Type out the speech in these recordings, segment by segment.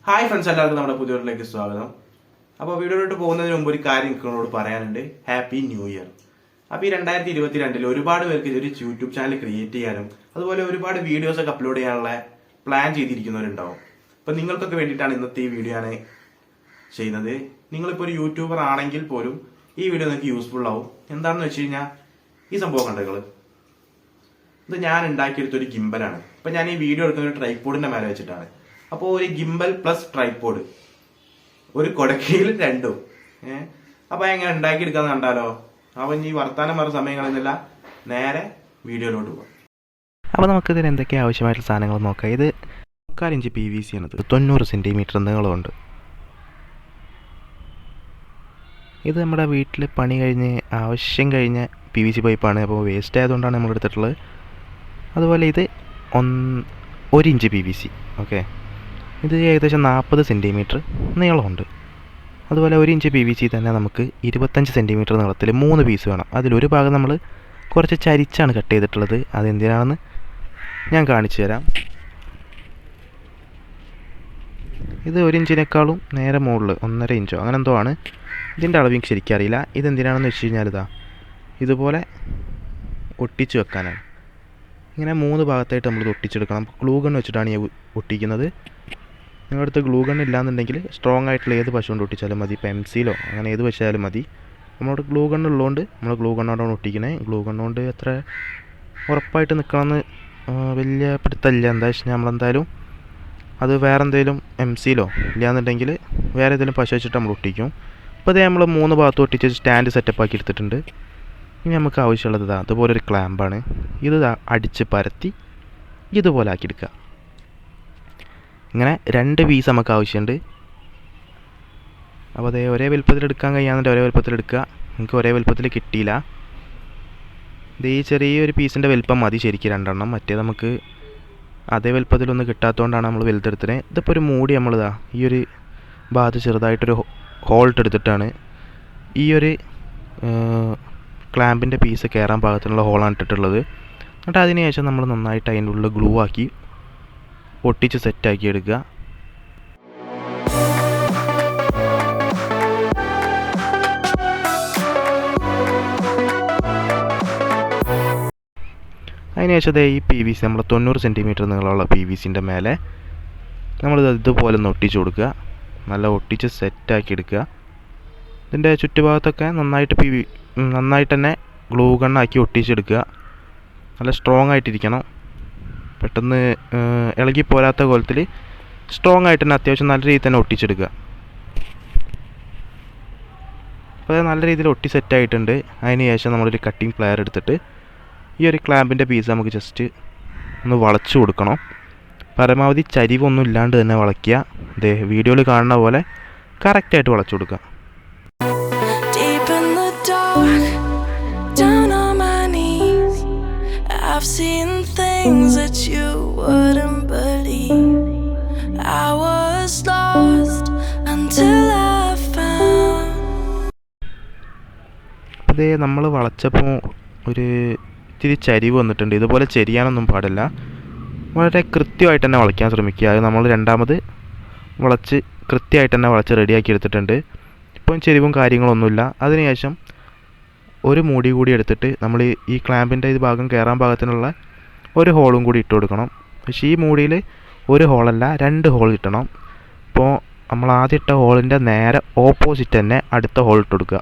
Hi friends, എല്ലാവർക്കും നമ്മുടെ പുതിയ വീഡിയോയിലേക്ക് സ്വാഗതം. അപ്പോൾ വീഡിയോയിലോട്ട് പോകുന്നതിന് മുമ്പ് ഒരു കാര്യം നിങ്ങളോട് പറയാനുണ്ട്. Happy new year. അപ്പോൾ ഈ 2022 ഒരുപാട് പേർക്ക് ഒരു യൂട്യൂബ് ചാനൽ ക്രിയേറ്റ് ചെയ്യാനും അതുപോലെ ഒരുപാട് വീഡിയോസ് ഒക്കെ അപ്ലോഡ് ചെയ്യാനുള്ള പ്ലാൻ ചെയ്തിരിക്കുന്നവരുണ്ടാവും. അപ്പോൾ നിങ്ങൾക്കൊക്കെ വേണ്ടിയിട്ടാണ് ഇന്നത്തെ ഈ വീഡിയോ ആണ് ചെയ്യുന്നത്. നിങ്ങളിപ്പോൾ ഒരു യൂട്യൂബർ ആണെങ്കിൽ പോലും ഈ വീഡിയോ നിങ്ങൾക്ക് യൂസ്ഫുൾ ആവും. എന്താണെന്ന് വെച്ച് കഴിഞ്ഞാൽ ഈ സംഭവം കണ്ടകൾ ഇത് ഞാൻ ഉണ്ടാക്കിയെടുത്തൊരു ഗിംബലാണ്. അപ്പം ഞാൻ ഈ വീഡിയോ എടുക്കുന്ന ഒരു ട്രൈപോഡിന്റെ മേലെ വെച്ചിട്ടാണ്. അപ്പോൾ ഒരു ഗിംബൽ പ്ലസ് ട്രൈപോഡ്, ഒരു കൊടക്കയിൽ രണ്ടും. അപ്പോൾ എങ്ങനെ ഉണ്ടാക്കിയെടുക്കാന്ന് കണ്ടാലോ? അവൻ ഈ വർത്താനം പറഞ്ഞ സമയം കളയുന്നില്ല, നേരെ വീഡിയോയിലോട്ട് പോകാം. അപ്പോൾ നമുക്കിതിന് എന്തൊക്കെയാണ് ആവശ്യമായിട്ടുള്ള സാധനങ്ങൾ നോക്കാം. ഇത് 4 ഇഞ്ച് PVC ആണത്, 90 സെൻറ്റിമീറ്റർ നീളമുണ്ട്. ഇത് നമ്മുടെ വീട്ടിൽ പണി കഴിഞ്ഞ് ആവശ്യം കഴിഞ്ഞ PVC പൈപ്പാണ്. അപ്പോൾ വേസ്റ്റ് ആയതുകൊണ്ടാണ് നമ്മൾ എടുത്തിട്ടുള്ളത്. അതുപോലെ ഇത് 1 ഇഞ്ച് PVC. ഓക്കെ, ഇത് ഏകദേശം 40 സെൻറ്റിമീറ്റർ നീളമുണ്ട്. അതുപോലെ 1 ഇഞ്ച് PVC തന്നെ നമുക്ക് 25 സെൻറ്റിമീറ്റർ നീളത്തിൽ 3 പീസ് വേണം. അതിലൊരു ഭാഗം നമ്മൾ കുറച്ച് ചരിച്ചാണ് കട്ട് ചെയ്തിട്ടുള്ളത്. അതെന്തിനാണെന്ന് ഞാൻ കാണിച്ചു തരാം. ഇത് 1 ഇഞ്ചിനേക്കാളും നേരെ മുകളിൽ 1.5 ഇഞ്ചോ അങ്ങനെ എന്തോ ആണ്. ഇതിൻ്റെ അളവ് എനിക്ക് ശരിക്കും അറിയില്ല. ഇതെന്തിനാണെന്ന് വെച്ച് കഴിഞ്ഞാൽ ഇതുപോലെ ഒട്ടിച്ച് വെക്കാനാണ്. ഇങ്ങനെ 3 ഭാഗത്തായിട്ട് നമ്മൾ ഒട്ടിച്ചെടുക്കണം. ഗ്ലൂ ഗൺ വെച്ചിട്ടാണ് ഈ ഒട്ടിക്കുന്നത്. നിങ്ങളുടെ അടുത്ത് ഗ്ലൂ ഗൺ ഇല്ലാന്നുണ്ടെങ്കിൽ സ്ട്രോങ് ആയിട്ടുള്ള ഏത് പശു കൊണ്ട് ഒട്ടിച്ചാലും മതി. പെൻസിലോ അങ്ങനെ ഏത് വെച്ചാലും മതി. നമ്മളോട് ഗ്ലൂ ഗൺ ഉള്ളതുകൊണ്ട് നമ്മൾ ഗ്ലൂ ഗണ്ണോടാണ് ഒട്ടിക്കുന്നത്. ഗ്ലൂ ഗണ്ണുകൊണ്ട് എത്ര ഉറപ്പായിട്ട് നിൽക്കണമെന്ന് വലിയ പിടുത്തമില്ല. എന്താ വെച്ചാൽ നമ്മളെന്തായാലും അത് വേറെ എന്തെങ്കിലും MCയിലോ ഇല്ലാന്നുണ്ടെങ്കിൽ വേറെ ഏതെങ്കിലും പശു വെച്ചിട്ട് നമ്മൾ ഒട്ടിക്കും. അപ്പോൾ അതേ നമ്മൾ 3 ഭാഗത്ത് ഒട്ടിച്ച് സ്റ്റാൻഡ് സെറ്റപ്പ് ആക്കി എടുത്തിട്ടുണ്ട്. ഇനി നമുക്ക് ആവശ്യമുള്ളത് അതുപോലൊരു ക്ലാമ്പാണ്. ഇത് അടിച്ച് പരത്തി ഇതുപോലെ ആക്കിയെടുക്കുക. ഇങ്ങനെ 2 പീസ് നമുക്ക് ആവശ്യമുണ്ട്. അപ്പോൾ അതേ ഒരേ വലുപ്പത്തിൽ എടുക്കാൻ കഴിയാമെന്നുണ്ട് ഒരേ വലുപ്പത്തിൽ എടുക്കുക. എനിക്ക് ഒരേ വലുപ്പത്തിൽ കിട്ടിയില്ല. ഇത് ഈ ചെറിയൊരു പീസിൻ്റെ വലുപ്പം മതി ശരിക്കും 2 എണ്ണം. മറ്റേ നമുക്ക് അതേ വലുപ്പത്തിലൊന്നും കിട്ടാത്തതുകൊണ്ടാണ് നമ്മൾ വലുതെടുത്തത്. ഇതിപ്പോൾ ഒരു മൂടി നമ്മളിതാ ഈ ഒരു ഭാഗത്ത് ചെറുതായിട്ടൊരു ഹോൾട്ട് എടുത്തിട്ടാണ് ഈ ഒരു ക്ലാമ്പിൻ്റെ പീസ് കയറാൻ പാകത്തിനുള്ള ഹോളാണ് ഇട്ടിട്ടുള്ളത്. എന്നിട്ട് അതിന് ശേഷം നമ്മൾ നന്നായിട്ട് അതിൻ്റെ ഉള്ളിൽ ഗ്ലൂ ആക്കി ഒട്ടിച്ച് സെറ്റാക്കി എടുക്കുക. അതിനുശേഷം ഈ PVC നമ്മൾ 90 സെൻറ്റിമീറ്റർ നീളമുള്ള PVCൻ്റെ മേലെ നമ്മളിത് ഇതുപോലെ ഒന്ന് ഒട്ടിച്ച് കൊടുക്കുക. നല്ല ഒട്ടിച്ച് സെറ്റാക്കി എടുക്കുക. ഇതിൻ്റെ ചുറ്റുഭാഗത്തൊക്കെ നന്നായിട്ട് തന്നെ ഗ്ലൂ ഗണ്ണാക്കി ഒട്ടിച്ചെടുക്കുക. നല്ല സ്ട്രോങ് ആയിട്ടിരിക്കണം. പെട്ടെന്ന് ഇളകി പോരാത്ത കോലത്തിൽ സ്ട്രോങ് ആയിട്ട് തന്നെ അത്യാവശ്യം നല്ല രീതിയിൽ തന്നെ ഒട്ടിച്ചെടുക്കുക. അപ്പോൾ അത് നല്ല രീതിയിൽ ഒട്ടി സെറ്റായിട്ടുണ്ട്. അതിന് ശേഷം നമ്മളൊരു കട്ടിങ് പ്ലെയർ എടുത്തിട്ട് ഈ ഒരു ക്ലാമ്പിൻ്റെ പീസ് നമുക്ക് ജസ്റ്റ് ഒന്ന് വളച്ചു കൊടുക്കണം. പരമാവധി ചരിവൊന്നും ഇല്ലാണ്ട് തന്നെ വളയ്ക്കുക. ഇതേ വീഡിയോയിൽ കാണുന്ന പോലെ കറക്റ്റായിട്ട് വളച്ചു കൊടുക്കുക. I've seen things that you wouldn't believe. I was lost until I found. അതേ നമ്മൾ വളച്ചപ്പോൾ ഒരു ഇത്തിരി ചരിവ് വന്നിട്ടുണ്ട്. ഇതുപോലെ ചെരിയാനൊന്നും പാടില്ല. വളരെ കൃത്യമായിട്ട് തന്നെ വളയ്ക്കാൻ ശ്രമിക്കുക. അത് നമ്മൾ രണ്ടാമത് വളച്ച് കൃത്യമായിട്ട് തന്നെ വളച്ച് റെഡിയാക്കി എടുത്തിട്ടുണ്ട്. ഇപ്പം ചെരിവും കാര്യങ്ങളൊന്നുമില്ല. അതിനുശേഷം ഒരു മൂടി കൂടി എടുത്തിട്ട് നമ്മൾ ഈ ക്ലാമ്പിൻ്റെ ഇത് ഭാഗം കയറാൻ പാകത്തിനുള്ള ഒരു ഹോളും കൂടി ഇട്ട് കൊടുക്കണം. പക്ഷേ ഈ മൂടിയിൽ ഒരു ഹോളല്ല 2 ഹോൾ കിട്ടണം. അപ്പോൾ നമ്മൾ ആദ്യം ഇട്ട ഹോളിൻ്റെ നേരെ ഓപ്പോസിറ്റ് തന്നെ അടുത്ത ഹോൾ ഇട്ട് കൊടുക്കുക.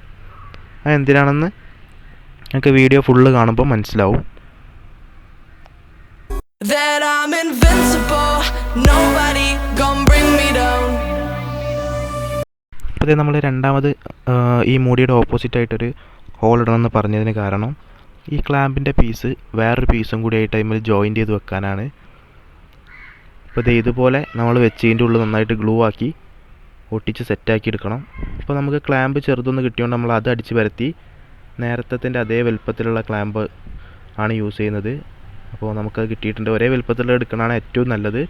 അത് എന്തിനാണെന്ന് നമുക്ക് വീഡിയോ ഫുള്ള് കാണുമ്പോൾ മനസ്സിലാവും. അതേ നമ്മൾ രണ്ടാമത് ഈ മൂടിയുടെ ഓപ്പോസിറ്റായിട്ടൊരു ഹോൾ ഇടണമെന്ന് പറഞ്ഞതിന് കാരണം ഈ ക്ലാമ്പിൻ്റെ പീസ് വേറൊരു പീസും കൂടി ആയിട്ട് അതിൽ ജോയിൻ്റ് ചെയ്ത് വെക്കാനാണ്. അപ്പോൾ ഇതുപോലെ നമ്മൾ വെച്ചതിൻ്റെ ഉള്ളിൽ നന്നായിട്ട് ഗ്ലൂ ആക്കി ഒട്ടിച്ച് സെറ്റാക്കി എടുക്കണം. അപ്പോൾ നമുക്ക് ക്ലാമ്പ് ചെറുതൊന്ന് കിട്ടിയോണ്ട് നമ്മൾ അത് അടിച്ച് പരത്തി നേരത്തെ അതേ വലുപ്പത്തിലുള്ള ക്ലാമ്പ് ആണ് യൂസ് ചെയ്യുന്നത്. അപ്പോൾ നമുക്കത് കിട്ടിയിട്ടുണ്ട്. ഒരേ വലുപ്പത്തിലുള്ള എടുക്കണതാണ് ഏറ്റവും നല്ലത്.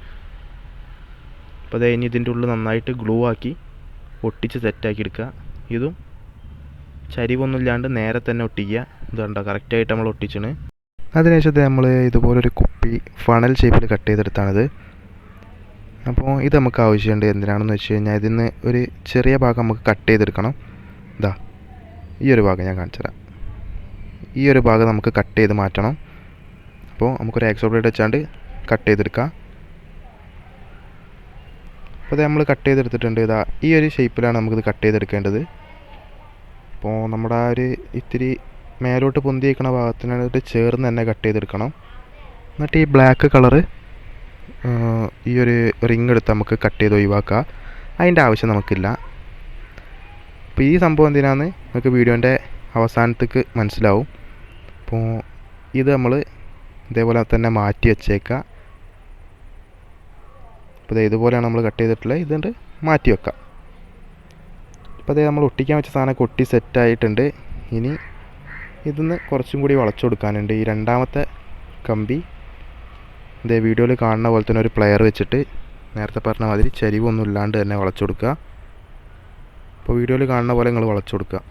അപ്പോൾ ഇനി ഇതിൻ്റെ ഉള്ളിൽ നന്നായിട്ട് ഗ്ലൂ ആക്കി ഒട്ടിച്ച് സെറ്റാക്കി എടുക്കുക. ഇതും ചരിവൊന്നുമില്ലാണ്ട് നേരെ തന്നെ ഒട്ടിക്കുക. ഇതുണ്ടോ കറക്റ്റായിട്ട് നമ്മൾ ഒട്ടിച്ചാണ്. അതിനുശേഷം നമ്മൾ ഇതുപോലൊരു കുപ്പി ഫണൽ ഷേപ്പിൽ കട്ട് ചെയ്തെടുത്താണിത്. അപ്പോൾ ഇത് നമുക്ക് ആവശ്യമുണ്ട്. എന്തിനാണെന്ന് വെച്ച് കഴിഞ്ഞാൽ ഇതിൽ നിന്ന് ഒരു ചെറിയ ഭാഗം നമുക്ക് കട്ട് ചെയ്തെടുക്കണം. ഇതാ ഈ ഒരു ഭാഗം ഞാൻ കാണിച്ചു തരാം. ഈ ഒരു ഭാഗം നമുക്ക് കട്ട് ചെയ്ത് മാറ്റണം. അപ്പോൾ നമുക്കൊരു ആക്സോ ബ്ലേഡ് വെച്ചാണ്ട് കട്ട് ചെയ്തെടുക്കാം. അപ്പോൾ ഇത് നമ്മൾ കട്ട് ചെയ്തെടുത്തിട്ടുണ്ട്. ഇതാ ഈ ഒരു ഷേപ്പിലാണ് നമുക്കിത് കട്ട് ചെയ്തെടുക്കേണ്ടത്. അപ്പോൾ നമ്മുടെ ആ ഒരു ഇത്തിരി മേലോട്ട് പൊന്തിയേക്കണ ഭാഗത്തിനായിട്ട് ചേർന്ന് തന്നെ കട്ട് ചെയ്തെടുക്കണം. എന്നിട്ട് ഈ ബ്ലാക്ക് കളറ് ഈ ഒരു റിങ് എടുത്ത് നമുക്ക് കട്ട് ചെയ്ത് ഒഴിവാക്കുക. അതിൻ്റെ ആവശ്യം നമുക്കില്ല. അപ്പോൾ ഈ സംഭവം എന്തിനാണെന്ന് നമുക്ക് വീഡിയോൻ്റെ അവസാനത്തേക്ക് മനസ്സിലാവും. അപ്പോൾ ഇത് നമ്മൾ ഇതേപോലെ തന്നെ മാറ്റി വെച്ചേക്കുക. അപ്പോൾ ഇതുപോലെയാണ് നമ്മൾ കട്ട് ചെയ്തിട്ടുള്ളത്. ഇതുകൊണ്ട് മാറ്റി വെക്കാം. അപ്പോൾ അതേ നമ്മൾ ഒട്ടിക്കാൻ വെച്ച സാധനമൊക്കെ ഒട്ടി സെറ്റായിട്ടുണ്ട്. ഇനി ഇതിന്ന് കുറച്ചും കൂടി വളച്ചു കൊടുക്കാനുണ്ട്. ഈ രണ്ടാമത്തെ കമ്പി ഇതേ വീഡിയോയിൽ കാണുന്ന പോലെ തന്നെ ഒരു പ്ലെയർ വെച്ചിട്ട് നേരത്തെ പറഞ്ഞ മാതിരി ചരിവൊന്നും ഇല്ലാണ്ട് തന്നെ വളച്ചു കൊടുക്കുക. അപ്പോൾ വീഡിയോയിൽ കാണുന്ന പോലെ നിങ്ങൾ വളച്ചു കൊടുക്കുക.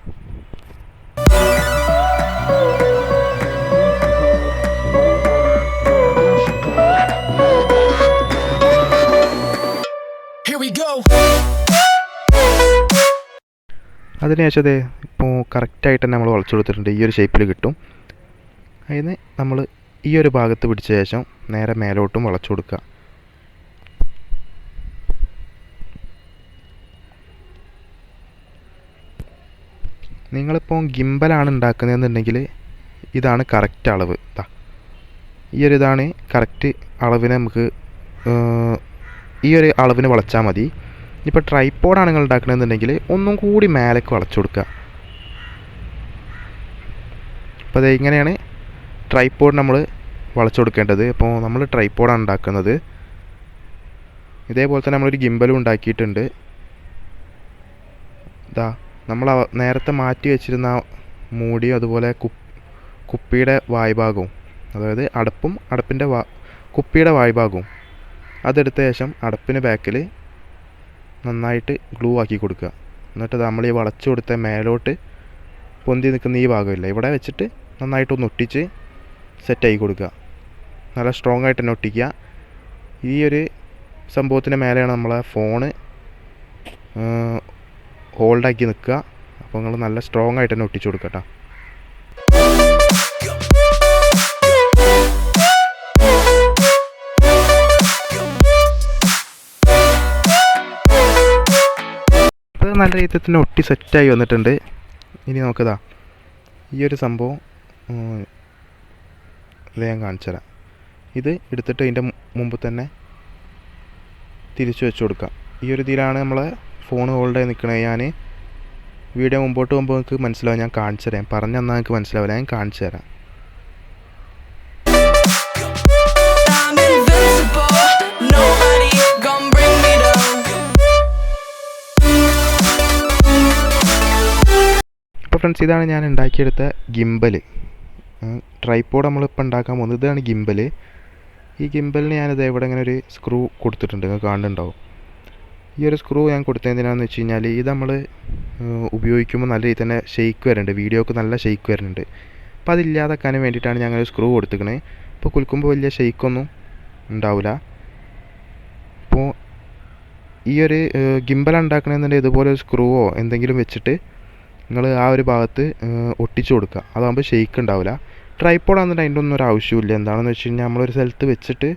അതിനുശേഷം അതെ ഇപ്പോൾ കറക്റ്റായിട്ട് തന്നെ നമ്മൾ വളച്ചു കൊടുത്തിട്ടുണ്ട്. ഈ ഒരു ഷേപ്പിൽ കിട്ടും. അതിന് നമ്മൾ ഈ ഒരു ഭാഗത്ത് പിടിച്ച ശേഷം നേരെ മേലോട്ടും വളച്ചു കൊടുക്കുക. നിങ്ങളിപ്പോൾ ഗിംബലാണ് ഉണ്ടാക്കുന്നതെന്നുണ്ടെങ്കിൽ ഇതാണ് കറക്റ്റ് അളവ്. ഈ ഒരു ഇതാണ് കറക്റ്റ് അളവിന് നമുക്ക് ഈ ഒരു അളവിന് വളച്ചാൽ മതി. ഇപ്പോൾ ട്രൈപ്പോഡാണ് നിങ്ങൾ ഉണ്ടാക്കണമെന്നുണ്ടെങ്കിൽ ഒന്നും കൂടി മേലേക്ക് വളച്ചു കൊടുക്കുക. അപ്പോൾ അത് ഇങ്ങനെയാണ് ട്രൈപ്പോഡ് നമ്മൾ വളച്ചു കൊടുക്കേണ്ടത്. അപ്പോൾ നമ്മൾ ട്രൈപ്പോഡാണ് ഉണ്ടാക്കുന്നത്. ഇതേപോലെ തന്നെ നമ്മളൊരു ഗിംബലും ഉണ്ടാക്കിയിട്ടുണ്ട്. ഇതാ നമ്മൾ നേരത്തെ മാറ്റി വെച്ചിരുന്ന മൂടിയും അതുപോലെ കുപ്പിയുടെ വായ്ഭാഗവും, അതായത് അടപ്പും അടപ്പിൻ്റെ കുപ്പിയുടെ വായ്ഭാഗവും അതെടുത്ത ശേഷം അടപ്പിന് ബാക്കിൽ നന്നായിട്ട് ഗ്ലൂ ആക്കി കൊടുക്കുക. എന്നിട്ട് നമ്മൾ ഈ വളച്ചു കൊടുത്ത മേലോട്ട് പൊന്തി നിൽക്കുന്ന ഈ ഭാഗമില്ല, ഇവിടെ വെച്ചിട്ട് നന്നായിട്ടൊന്ന് ഒട്ടിച്ച് സെറ്റാക്കി കൊടുക്കുക. നല്ല സ്ട്രോങ് ആയിട്ട് തന്നെ ഒട്ടിക്കുക. ഈ ഒരു സംഭവത്തിന് മേലെയാണ് നമ്മളെ ഫോണ് ഹോൾഡാക്കി നിൽക്കുക. അപ്പോൾ നിങ്ങൾ നല്ല സ്ട്രോങ് ആയിട്ട് തന്നെ ഒട്ടിച്ചു കൊടുക്കുക കേട്ടോ. അപ്പോൾ നല്ല രീതിയിൽ തന്നെ ഒട്ടി സെറ്റായി വന്നിട്ടുണ്ട്. ഇനി നമുക്കിതാ ഈ ഒരു സംഭവം ഇത് ഞാൻ കാണിച്ചു തരാം. ഇത് എടുത്തിട്ട് ഇതിൻ്റെ മുമ്പ് തന്നെ തിരിച്ചു വെച്ച് കൊടുക്കാം. ഈ ഒരു ഇതിലാണ് നമ്മളെ ഫോൺ ഹോൾഡ് ആയി നിൽക്കണത്. ഞാൻ വീഡിയോ മുമ്പോട്ട് പോകുമ്പോൾ നിങ്ങൾക്ക് മനസ്സിലാവും. ഞാൻ കാണിച്ചു തരാം. പറഞ്ഞു തന്നാൽ നിങ്ങൾക്ക് മനസ്സിലാവില്ല. ഞാൻ കാണിച്ചു തരാം. അപ്പോൾ ഫ്രണ്ട്സ്, ഇതാണ് ഞാൻ ഉണ്ടാക്കിയെടുത്ത ഗിംബൽ. ട്രൈപ്പോഡ് നമ്മളിപ്പോൾ ഉണ്ടാക്കാൻ പോകുന്നത് ഇതാണ് ഗിംബൽ. ഈ ഗിംബലിന് ഞാനിത് ഇവിടെ ഇങ്ങനെ ഒരു സ്ക്രൂ കൊടുത്തിട്ടുണ്ട്, നിങ്ങൾ കാണുന്നുണ്ടാവും. ഈ ഒരു സ്ക്രൂ ഞാൻ കൊടുത്തത് എന്തിനാണെന്ന് വെച്ച് കഴിഞ്ഞാൽ ഇത് നമ്മൾ ഉപയോഗിക്കുമ്പോൾ നല്ല രീതിയിൽ തന്നെ ഷെയ്ക്ക് വരുന്നുണ്ട്, വീഡിയോക്ക് നല്ല ഷെയ്ക്ക് വരുന്നുണ്ട്. അപ്പോൾ അതില്ലാതാക്കാൻ വേണ്ടിയിട്ടാണ് ഞാൻ ഒരു സ്ക്രൂ കൊടുത്തിരിക്കുന്നത്. ഇപ്പോൾ കുലുക്കുമ്പോൾ വലിയ ഷെയ്ക്കൊന്നും ഉണ്ടാവില്ല. അപ്പോൾ ഈ ഒരു ഗിംബൽ ഉണ്ടാക്കണമെന്നുണ്ടെങ്കിൽ ഇതുപോലെ ഒരു സ്ക്രൂവോ എന്തെങ്കിലും വെച്ചിട്ട് നിങ്ങൾ ആ ഒരു ഭാഗത്ത് ഒട്ടിച്ചു കൊടുക്കുക. അതാകുമ്പോൾ ഷെയ്ക്ക് ഉണ്ടാവില്ല. ട്രൈപ്പോഡാണെന്നുണ്ടെങ്കിൽ അതിൻ്റെ ഒന്നും ഒരു ആവശ്യമില്ല. എന്താണെന്ന് വെച്ച് കഴിഞ്ഞാൽ നമ്മളൊരു സ്ഥലത്ത് വെച്ചിട്ട്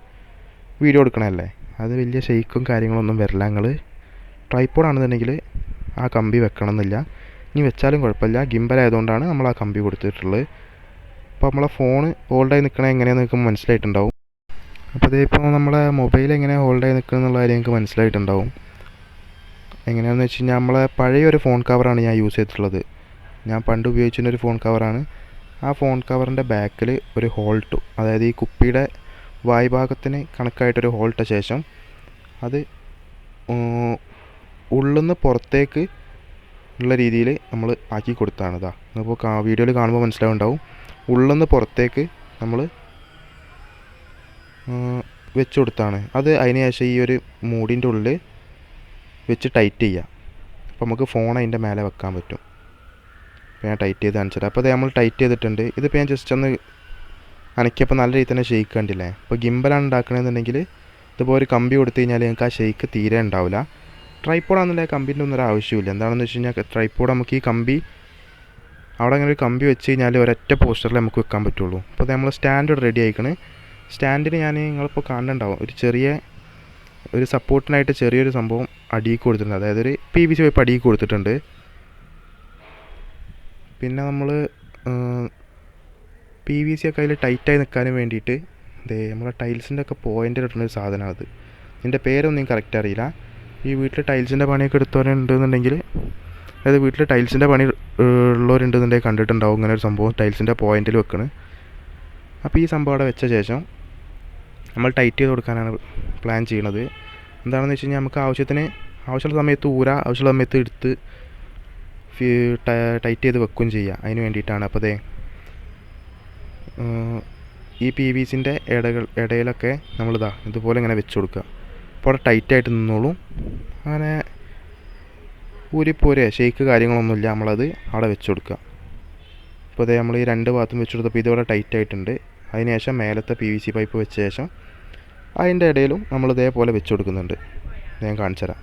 വീഡിയോ എടുക്കണമല്ലേ, അത് വലിയ ഷെയ്ക്കും കാര്യങ്ങളൊന്നും വരില്ല. നിങ്ങൾ ട്രൈപ്പോഡാണെന്നുണ്ടെങ്കിൽ ആ കമ്പി വെക്കണം എന്നില്ല. ഇനി വെച്ചാലും കുഴപ്പമില്ല. ഗിംബലായതുകൊണ്ടാണ് നമ്മൾ ആ കമ്പി കൊടുത്തിട്ടുള്ളത്. അപ്പോൾ നമ്മളെ ഫോൺ ഹോൾഡായി നിൽക്കണത് എങ്ങനെയാണെന്ന് നിങ്ങൾക്ക് മനസ്സിലായിട്ടുണ്ടാവും. അപ്പോൾ ഇതിപ്പോൾ നമ്മളെ മൊബൈൽ എങ്ങനെ ഹോൾഡായി നിൽക്കുക എന്നുള്ള കാര്യം നിങ്ങൾക്ക് മനസ്സിലായിട്ടുണ്ടാവും. എങ്ങനെയാണെന്ന് വെച്ച് കഴിഞ്ഞാൽ നമ്മളെ പഴയൊരു ഫോൺ കവറാണ് ഞാൻ യൂസ് ചെയ്തിട്ടുള്ളത്. ഞാൻ പണ്ട് ഉപയോഗിച്ചിരുന്നൊരു ഫോൺ കവറാണ്. ആ ഫോൺ കവറിൻ്റെ ബാക്കിൽ ഒരു ഹോൾട്ടു, അതായത് ഈ കുപ്പിയുടെ വായ്ഭാഗത്തിന് കണക്കായിട്ടൊരു ഹോൾട്ട ശേഷം അത് ഉള്ളിൽ നിന്ന് പുറത്തേക്ക് ഉള്ള രീതിയിൽ നമ്മൾ ആക്കി കൊടുത്താണ്. ഇതാ അപ്പോൾ വീഡിയോയിൽ കാണുമ്പോൾ മനസ്സിലാവുണ്ടാവും. ഉള്ളിൽ നിന്ന് പുറത്തേക്ക് നമ്മൾ വെച്ച് കൊടുത്താണ് അത്. അതിന് ശേഷം ഈ ഒരു മൂടിൻ്റെ ഉള്ളിൽ വെച്ച് ടൈറ്റ് ചെയ്യുക. അപ്പോൾ നമുക്ക് ഫോൺ അതിൻ്റെ മേലെ വെക്കാൻ പറ്റും. അപ്പോൾ ഞാൻ ടൈറ്റ് ചെയ്ത് കാണിച്ചു തരാം. അപ്പോൾ അത് നമ്മൾ ടൈറ്റ് ചെയ്തിട്ടുണ്ട്. ഇതിപ്പോൾ ഞാൻ ജസ്റ്റ് ഒന്ന് അനക്കിയപ്പോൾ നല്ല രീതിയിൽ തന്നെ ഷെയ്ക്ക് കണ്ടില്ലേ. അപ്പോൾ ഗിംബലാണ് ഉണ്ടാക്കണമെന്നുണ്ടെങ്കിൽ ഇതുപോലെ ഒരു കമ്പി കൊടുത്തു കഴിഞ്ഞാൽ നിങ്ങൾക്ക് ആ ഷെയ്ക്ക് തീരെ ഉണ്ടാവില്ല. ട്രൈപ്പോഡാണെന്നുണ്ടെങ്കിൽ കമ്പിൻ്റെ ഒന്നും ഒരു ആവശ്യമില്ല. എന്താണെന്ന് വെച്ച് കഴിഞ്ഞാൽ ട്രൈപ്പോഡ് നമുക്ക് ഈ കമ്പി അവിടെ അങ്ങനെ ഒരു കമ്പി വെച്ച് കഴിഞ്ഞാൽ ഒരൊറ്റ പോസ്റ്ററിൽ നമുക്ക് വെക്കാൻ പറ്റുള്ളൂ. അപ്പോൾ നമ്മൾ സ്റ്റാൻഡ് റെഡി ആയിക്കണ്. സ്റ്റാൻഡിന് ഞാൻ നിങ്ങളിപ്പോൾ കാണുന്നുണ്ടാവും ഒരു സപ്പോർട്ടിനായിട്ട് ചെറിയൊരു സംഭവം അടിയിൽ കൊടുത്തിട്ടുണ്ട്. അതായത് ഒരു PVC പൈപ്പ് അടിയിൽ കൊടുത്തിട്ടുണ്ട്. പിന്നെ നമ്മൾ PVC ഒക്കെ അതിൽ ടൈറ്റായി നിൽക്കാനും വേണ്ടിയിട്ട് നമ്മളെ ടൈൽസിൻ്റെ ഒക്കെ പോയിൻ്റ് ഇടുന്നൊരു സാധനമാണ് അത്. ഇതിൻ്റെ പേരൊന്നും കറക്റ്റ് അറിയില്ല. ഈ വീട്ടിൽ ടൈൽസിൻ്റെ പണിയൊക്കെ എടുത്തവരുണ്ടെന്നുണ്ടെങ്കിൽ, അതായത് വീട്ടിൽ ടൈൽസിൻ്റെ പണി ഉള്ളവരുണ്ടെന്നുണ്ടെങ്കിൽ കണ്ടിട്ടുണ്ടാവും ഇങ്ങനെ ഒരു സംഭവം ടൈൽസിൻ്റെ പോയിൻറ്റിൽ വെക്കുന്നത്. അപ്പോൾ ഈ സംഭവം അവിടെ വെച്ച ശേഷം നമ്മൾ ടൈറ്റ് ചെയ്ത് കൊടുക്കാനാണ് പ്ലാൻ ചെയ്യണത്. എന്താണെന്ന് വെച്ച് കഴിഞ്ഞാൽ നമുക്ക് ആവശ്യമുള്ള സമയത്ത് ആവശ്യമുള്ള സമയത്ത് എടുത്ത് ടൈറ്റ് ചെയ്ത് വെക്കുകയും ചെയ്യുക. അതിന് വേണ്ടിയിട്ടാണ്. അപ്പോൾ ഈ PVCൻ്റെ ഇടയിലൊക്കെ ഇതുപോലെ ഇങ്ങനെ വെച്ച് കൊടുക്കുക. അപ്പോൾ അവിടെ ടൈറ്റായിട്ട് നിന്നോളും. അങ്ങനെ ഊരിപ്പോരെ ഷെയ്ക്ക് കാര്യങ്ങളൊന്നുമില്ല. നമ്മളത് അവിടെ വെച്ച് കൊടുക്കുക. അപ്പോൾ നമ്മൾ ഈ 2 ഭാഗത്തും വെച്ച് കൊടുത്തപ്പോൾ ഇതോടെ ടൈറ്റായിട്ടുണ്ട്. അതിന് ശേഷം മേലത്തെ PVC പൈപ്പ് വെച്ച ശേഷം അതിൻ്റെ ഇടയിലും നമ്മൾ ഇതേപോലെ വെച്ച് കൊടുക്കുന്നുണ്ട്. ഞാൻ കാണിച്ചു തരാം.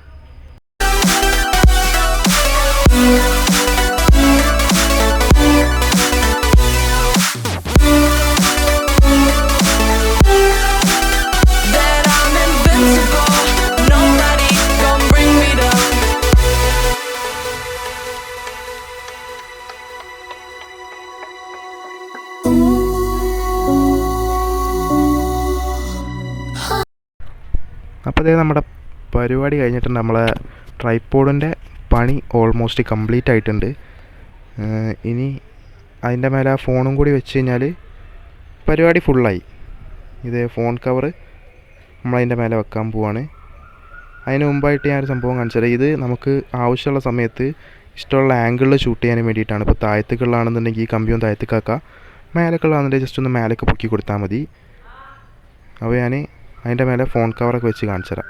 അപ്പോൾ നമ്മുടെ പരിപാടി കഴിഞ്ഞിട്ടുണ്ട്. നമ്മളെ ട്രൈപ്പോഡിൻ്റെ പണി ഓൾമോസ്റ്റ് കംപ്ലീറ്റ് ആയിട്ടുണ്ട്. ഇനി അതിൻ്റെ മേലെ ആ ഫോണും കൂടി വെച്ച് കഴിഞ്ഞാൽ പരിപാടി ഫുള്ളായി. ഇത് ഫോൺ കവർ നമ്മളതിൻ്റെ മേലെ വെക്കാൻ പോവാണ്. അതിന് മുമ്പായിട്ട് ഞാനൊരു സംഭവം കാണിച്ചത്, ഇത് നമുക്ക് ആവശ്യമുള്ള സമയത്ത് ഇഷ്ടമുള്ള ആംഗിളിൽ ഷൂട്ട് ചെയ്യാൻ വേണ്ടിയിട്ടാണ്. ഇപ്പോൾ താഴത്തേക്കുള്ളതാണെന്നുണ്ടെങ്കിൽ ഈ കമ്പിയും താഴത്തേക്കാക്കാം, മേലേക്കുള്ളതാണെന്നുണ്ടെങ്കിൽ ജസ്റ്റ് ഒന്ന് മേലേക്ക് പൊക്കി കൊടുത്താൽ മതി. അപ്പോൾ ഞാൻ അതിൻ്റെ മേലെ ഫോൺ കവറൊക്കെ വെച്ച് കാണിച്ചു തരാം.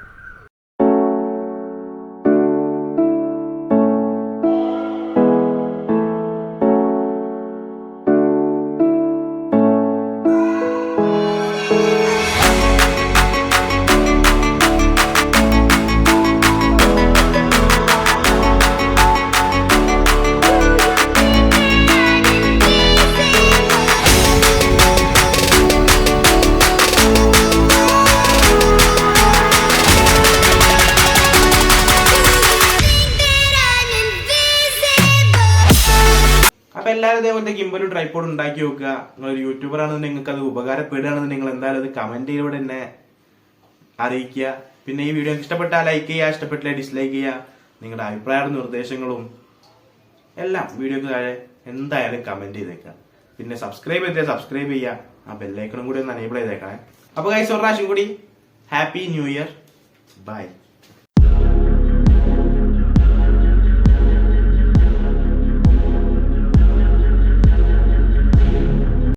അപ്പോൾ എല്ലാവരും ഇതേപോലത്തെ ഗിംബലും ട്രൈപ്പോഡും ഉണ്ടാക്കി നോക്കുക. നിങ്ങളൊരു യൂട്യൂബർ ആണെന്നുണ്ടെങ്കിൽ നിങ്ങൾക്ക് അത് ഉപകാരപ്പെടുകയാണെന്ന് നിങ്ങൾ എന്തായാലും അത് കമൻറ്റിലൂടെ തന്നെ അറിയിക്കുക. പിന്നെ ഈ വീഡിയോ ഇഷ്ടപ്പെട്ടാൽ ലൈക്ക് ചെയ്യുക, ഇഷ്ടപ്പെട്ടില്ല ഡിസ്ലൈക്ക് ചെയ്യുക. നിങ്ങളുടെ അഭിപ്രായവും നിർദ്ദേശങ്ങളും എല്ലാം വീഡിയോക്ക് താഴെ എന്തായാലും കമൻറ്റ് ചെയ്തേക്കുക. പിന്നെ സബ്സ്ക്രൈബ് ചെയ്യുക. ആ ബെല്ലൈക്കണും കൂടി ഒന്ന് എനേബിൾ ചെയ്തേക്കണേ. അപ്പോൾ ഗൈസ് ഒരു പ്രാവശ്യം കൂടി ഹാപ്പി ന്യൂ ഇയർ. ബൈ.